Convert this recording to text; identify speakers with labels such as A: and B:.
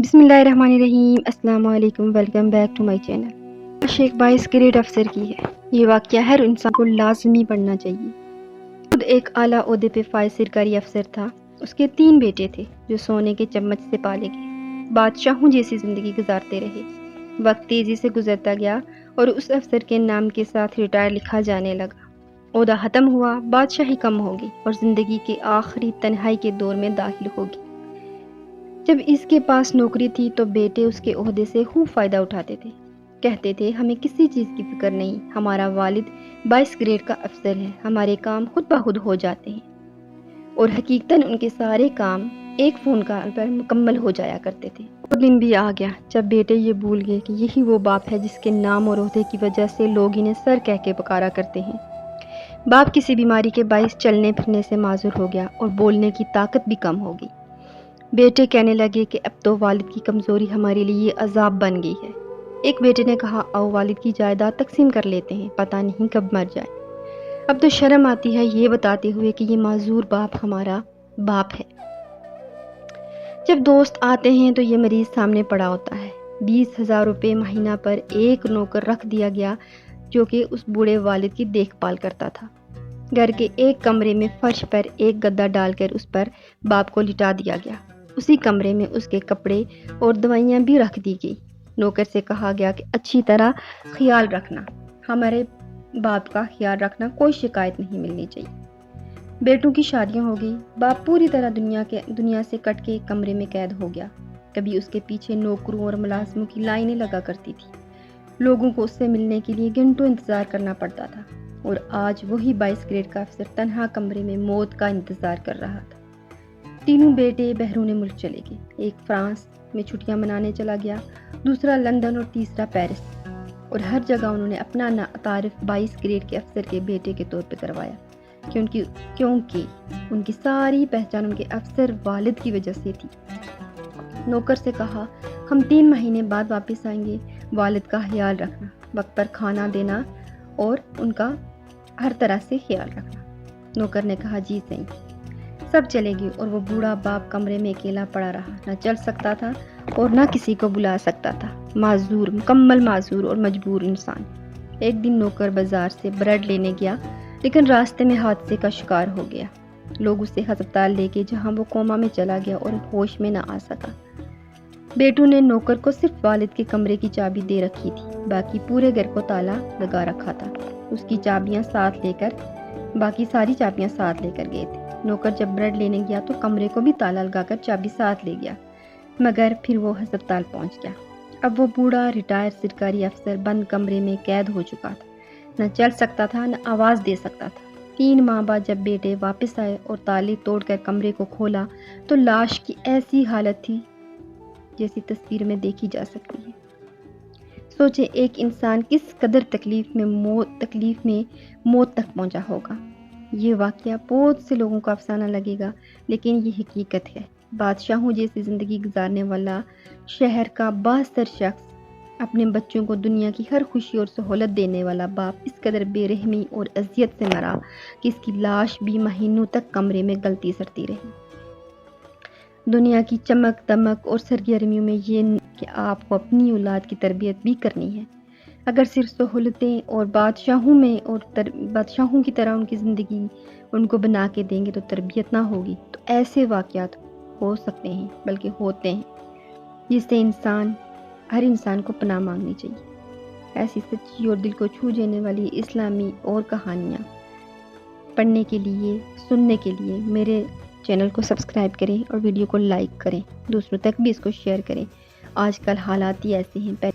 A: बिस्मिल्लाहिर्रहमानिर्रहीम। अस्सलाम वालेकुम, welcome back to my channel. Sheikh 22 grade अफसर की है। ये वाक़या हर इंसान को लाजमी पढ़ना चाहिए। खुद एक आला ओहदे पे फाइज सरकारी अफसर था। उसके 3 बेटे थे जो सोने के चम्मच से पाले गए, बादशाहों जैसी ज़िंदगी गुजारते रहे। वक्त तेज़ी से गुजरता गया और उस अफसर के नाम के साथ रिटायर लिखा जाने लगा। ओहदा ख़त्म हुआ, बादशाही कम होगी और ज़िंदगी के आखिरी तन्हाई के दौर में दाखिल होगी। जब इसके पास नौकरी थी तो बेटे उसके ओहदे से खूब फ़ायदा उठाते थे। कहते थे हमें किसी चीज़ की फिक्र नहीं, हमारा वालिद 22 ग्रेड का अफसर है, हमारे काम खुद ब खुद हो जाते हैं। और हकीकतन उनके सारे काम एक फ़ोन कॉल पर मुकम्मल हो जाया करते थे। वो दिन भी आ गया जब बेटे ये भूल गए कि यही वो बाप है जिसके नाम और ओहदे की वजह से लोग इन्हें सर कह के पुकारा करते हैं। बाप किसी बीमारी के बाइस चलने फिरने से माजूर हो गया और बोलने की ताकत भी कम हो गई। बेटे कहने लगे कि अब तो वालिद की कमज़ोरी हमारे लिए अजाब बन गई है। एक बेटे ने कहा आओ वालिद की जायदाद तकसीम कर लेते हैं, पता नहीं कब मर जाए। अब तो शर्म आती है ये बताते हुए कि ये माजूर बाप हमारा बाप है। जब दोस्त आते हैं तो ये मरीज सामने पड़ा होता है। 20,000 रुपये महीना पर एक नौकर रख दिया गया जो कि उस बूढ़े वालिद की देखभाल करता था। घर के एक कमरे में फर्श पर एक गद्दा डालकर उस पर बाप को लिटा दिया गया। उसी कमरे में उसके कपड़े और दवाइयाँ भी रख दी गई। नौकर से कहा गया कि अच्छी तरह ख्याल रखना, हमारे बाप का ख्याल रखना, कोई शिकायत नहीं मिलनी चाहिए। बेटों की शादियाँ हो गई। बाप पूरी तरह दुनिया से कट के एक कमरे में कैद हो गया। कभी उसके पीछे नौकरों और मुलाजमों की लाइनें लगा करती थी। लोगों को उससे मिलने के लिए घंटों इंतज़ार करना पड़ता था। और आज वही 22 ग्रेड का अफसर तन्हा कमरे में मौत का इंतज़ार कर रहा था। तीनों बेटे बहरून मुल्क चले गए। एक फ्रांस में छुट्टियां मनाने चला गया, दूसरा लंदन और तीसरा पेरिस। और हर जगह उन्होंने अपना तारीफ 22 ग्रेड के अफसर के बेटे के तौर पे करवाया, क्योंकि उनकी सारी पहचान उनके अफसर वालिद की वजह से थी। नौकर से कहा हम 3 महीने बाद वापस आएंगे, वालिद का ख्याल रखना, वक्त पर खाना देना और उनका हर तरह से ख्याल रखना। नौकर ने कहा जी सही। सब चले गए और वो बूढ़ा बाप कमरे में अकेला पड़ा रहा। ना चल सकता था और ना किसी को बुला सकता था। माजूर, मुकम्मल माजूर और मजबूर इंसान। एक दिन नौकर बाजार से ब्रेड लेने गया, लेकिन रास्ते में हादसे का शिकार हो गया। लोग उसे अस्पताल ले गए जहाँ वो कोमा में चला गया और होश में ना आ सका। बेटू ने नौकर को सिर्फ वालिद के कमरे की चाबी दे रखी थी, बाकी पूरे घर को ताला लगा रखा था। उसकी चाबियां साथ लेकर बाकी सारी चाबियां साथ लेकर गए थे। नौकर जब ब्रेड लेने गया तो कमरे को भी ताला लगाकर चाबी साथ ले गया, मगर फिर वो अस्पताल पहुंच गया। अब वो बूढ़ा रिटायर सरकारी अफसर बंद कमरे में कैद हो चुका था। न चल सकता था, न आवाज़ दे सकता था। 3 माह बाद जब बेटे वापस आए और ताले तोड़कर कमरे को खोला तो लाश की ऐसी हालत थी जैसी तस्वीर में देखी जा सकती है। सोचे एक इंसान किस कदर तकलीफ में मौत तक पहुंचा होगा। ये वाक़या बहुत से लोगों को अफसाना लगेगा, लेकिन ये हकीकत है। बादशाहों जैसी ज़िंदगी गुजारने वाला शहर का बासर शख्स, अपने बच्चों को दुनिया की हर खुशी और सहूलत देने वाला बाप इस कदर बेरहमी और अजियत से मरा कि इसकी लाश भी महीनों तक कमरे में गलती सरती रही। दुनिया की चमक दमक और सरगर्मियों में ये कि आपको अपनी औलाद की तरबियत भी करनी है। अगर सिर्फ सहूलतें और बादशाहों की तरह उनकी ज़िंदगी उनको बना के देंगे तो तरबियत ना होगी, तो ऐसे वाक़यात हो सकते हैं, बल्कि होते हैं, जिससे हर इंसान को पनाह मांगनी चाहिए। ऐसी सच्ची और दिल को छू जाने वाली इस्लामी और कहानियाँ पढ़ने के लिए, सुनने के लिए मेरे चैनल को सब्सक्राइब करें और वीडियो को लाइक करें, दूसरों तक भी इसको शेयर करें। आजकल हालात ही ऐसे हैं।